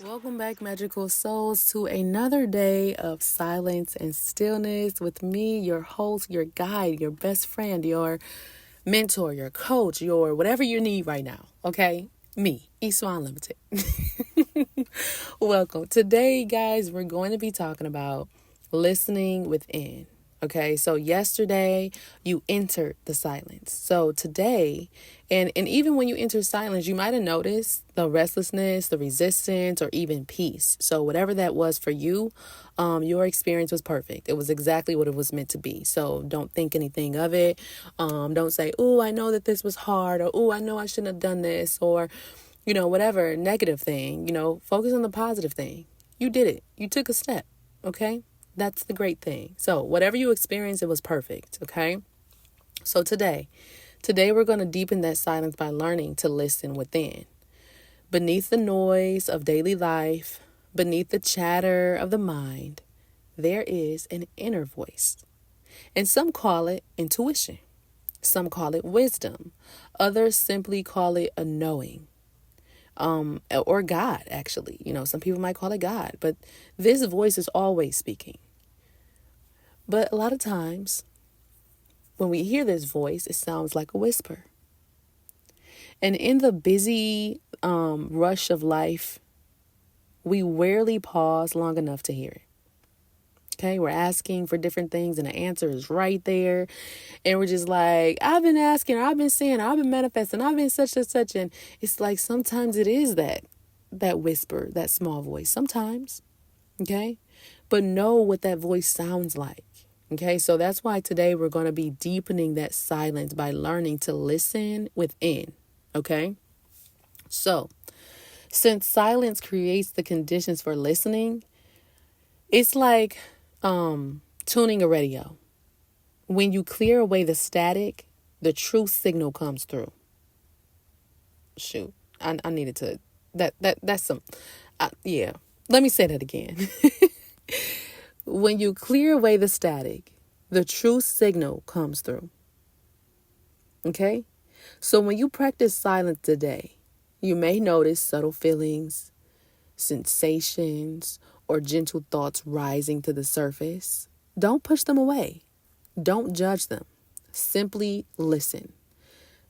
Welcome back, magical souls, to another day of silence and stillness with me, your host, your guide, your best friend, your mentor, your coach, your whatever you need right now. Okay? Me, Iswa Unlimited. Welcome. Today, guys, we're going to be talking about listening within. Okay, so yesterday you entered the silence. So today, and even when you enter silence, you might have noticed the restlessness, the resistance, or even peace. So whatever that was for you, your experience was perfect. It was exactly what it was meant to be. So don't think anything of it. Don't say, "Oh, I know that this was hard," or "Oh, I know I shouldn't have done this," or whatever negative thing. Focus on the positive thing. You did it. You took a step. Okay. That's the great thing. So whatever you experienced, it was perfect. Okay. So today we're going to deepen that silence by learning to listen within. Beneath the noise of daily life, beneath the chatter of the mind, there is an inner voice. And some call it intuition. Some call it wisdom. Others simply call it a knowing. Or God, actually. Some people might call it God. But this voice is always speaking. But a lot of times, when we hear this voice, it sounds like a whisper. And in the busy rush of life, we rarely pause long enough to hear it. Okay, we're asking for different things and the answer is right there. And we're just like, I've been asking, or I've been saying, or I've been manifesting, I've been such and such. And it's like sometimes it is that whisper, that small voice. Sometimes, okay? But know what that voice sounds like. Okay, so that's why today we're going to be deepening that silence by learning to listen within. Okay, so since silence creates the conditions for listening, it's like tuning a radio. When you clear away the static, the true signal comes through. Shoot, I needed to. That's some. Yeah, let me say that again. When you clear away the static, the true signal comes through. Okay? So when you practice silence today, you may notice subtle feelings, sensations, or gentle thoughts rising to the surface. Don't push them away. Don't judge them. Simply listen.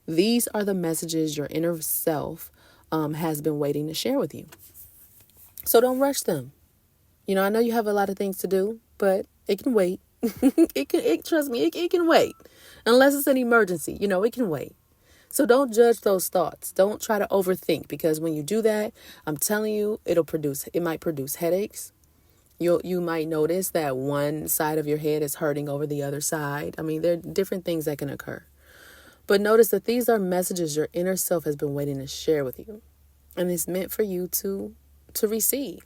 These are the messages your inner self has been waiting to share with you. So don't rush them. I know you have a lot of things to do, but it can wait. Trust me, it can wait. Unless it's an emergency, it can wait. So don't judge those thoughts. Don't try to overthink, because when you do that, I'm telling you, it might produce headaches. You might notice that one side of your head is hurting over the other side. I mean, there are different things that can occur. But notice that these are messages your inner self has been waiting to share with you. And it's meant for you to receive.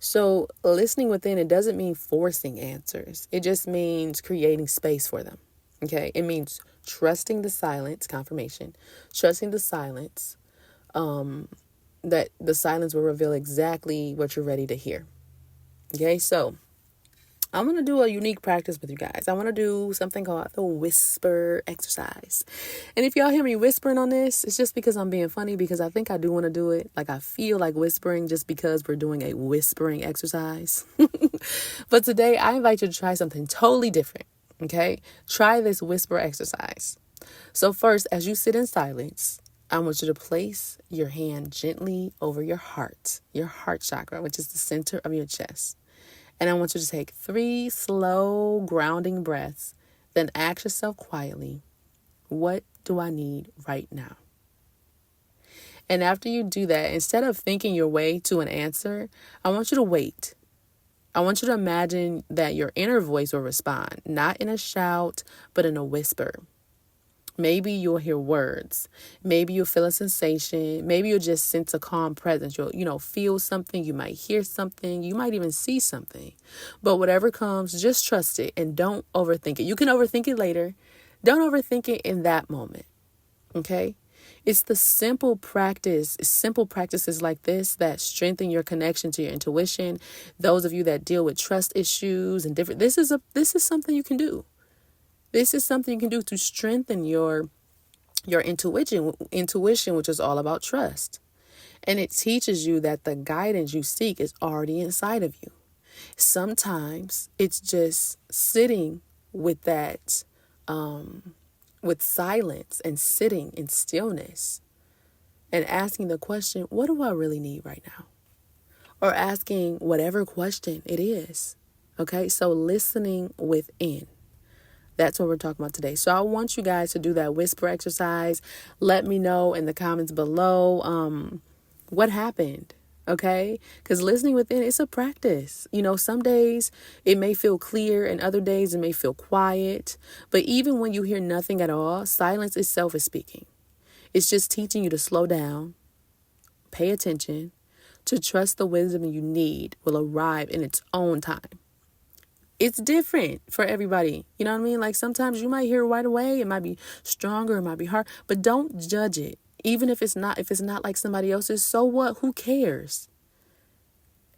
So listening within, it doesn't mean forcing answers. It just means creating space for them. Okay. It means trusting the silence, confirmation, trusting the silence, that the silence will reveal exactly what you're ready to hear. Okay. So I'm going to do a unique practice with you guys. I want to do something called the whisper exercise. And if y'all hear me whispering on this, it's just because I'm being funny, because I think I do want to do it. Like, I feel like whispering just because we're doing a whispering exercise. But today I invite you to try something totally different. Okay? Try this whisper exercise. So first, as you sit in silence, I want you to place your hand gently over your heart chakra, which is the center of your chest. And I want you to take 3 slow grounding breaths. Then ask yourself quietly, what do I need right now? And after you do that, instead of thinking your way to an answer, I want you to wait. I want you to imagine that your inner voice will respond, not in a shout, but in a whisper. Maybe you'll hear words. Maybe you'll feel a sensation. Maybe you'll just sense a calm presence. You'll, feel something. You might hear something. You might even see something. But whatever comes, just trust it and don't overthink it. You can overthink it later. Don't overthink it in that moment. Okay? It's the simple practices like this that strengthen your connection to your intuition. Those of you that deal with trust issues and different, this is something you can do. This is something you can do to strengthen your intuition, which is all about trust. And it teaches you that the guidance you seek is already inside of you. Sometimes it's just sitting with that, with silence and sitting in stillness and asking the question, what do I really need right now? Or asking whatever question it is. Okay, so listening within. That's what we're talking about today. So I want you guys to do that whisper exercise. Let me know in the comments below what happened. Okay, because listening within, it's a practice. Some days it may feel clear and other days it may feel quiet. But even when you hear nothing at all, silence itself is speaking. It's just teaching you to slow down, pay attention, to trust the wisdom you need will arrive in its own time. It's different for everybody. You know what I mean? Like sometimes you might hear right away. It might be stronger. It might be hard. But don't judge it. Even if it's not like somebody else's, so what? Who cares?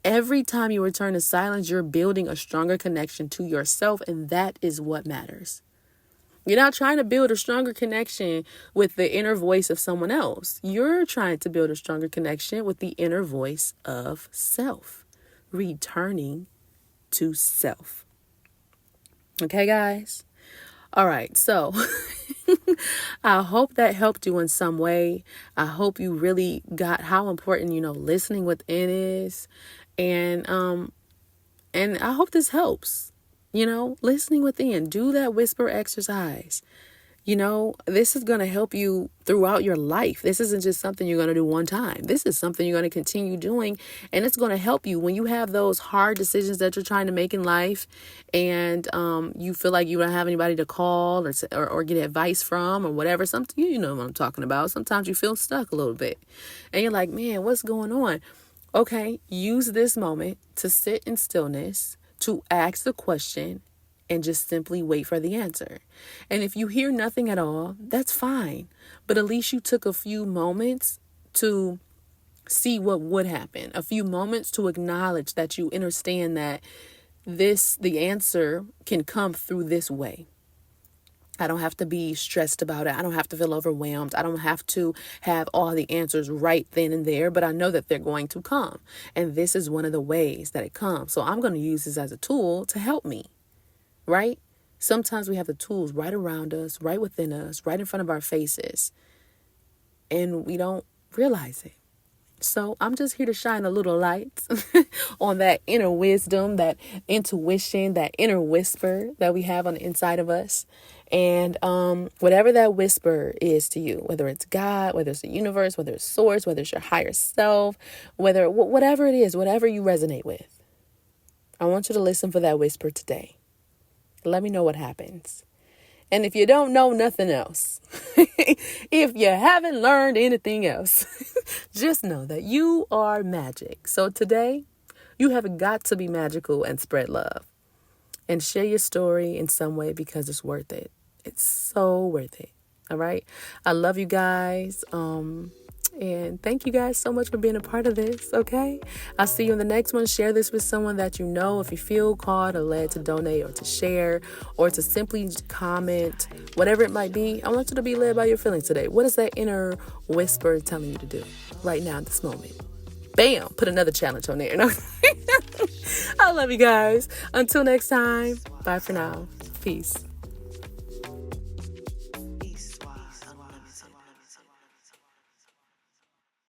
Every time you return to silence, you're building a stronger connection to yourself. And that is what matters. You're not trying to build a stronger connection with the inner voice of someone else. You're trying to build a stronger connection with the inner voice of self. Returning to self. Okay, guys? All right, so I hope that helped you in some way. I hope you really got how important, listening within is. And I hope this helps. Listening within. Do that whisper exercise. This is going to help you throughout your life. This isn't just something you're going to do one time. This is something you're going to continue doing. And it's going to help you when you have those hard decisions that you're trying to make in life. And you feel like you don't have anybody to call or get advice from or whatever. Something, you know what I'm talking about. Sometimes you feel stuck a little bit. And you're like, man, what's going on? Okay, use this moment to sit in stillness, to ask the question, and just simply wait for the answer. And if you hear nothing at all, that's fine. But at least you took a few moments to see what would happen. A few moments to acknowledge that you understand that the answer can come through this way. I don't have to be stressed about it. I don't have to feel overwhelmed. I don't have to have all the answers right then and there, but I know that they're going to come. And this is one of the ways that it comes. So I'm going to use this as a tool to help me. Right? Sometimes we have the tools right around us, right within us, right in front of our faces, and we don't realize it. So I'm just here to shine a little light on that inner wisdom, that intuition, that inner whisper that we have on the inside of us. And whatever that whisper is to you, whether it's God, whether it's the universe, whether it's source, whether it's your higher self, whatever it is, whatever you resonate with, I want you to listen for that whisper today. Let me know what happens. And if you don't know nothing else, if you haven't learned anything else, just know that you are magic. So today, you have got to be magical and spread love. And share your story in some way because it's worth it. It's so worth it. All right? I love you guys. And thank you guys so much for being a part of this, okay? I'll see you in the next one. Share this with someone that you know. If you feel called or led to donate or to share or to simply comment, whatever it might be, I want you to be led by your feelings today. What is that inner whisper telling you to do right now in this moment? Bam! Put another challenge on there. I love you guys. Until next time, bye for now. Peace.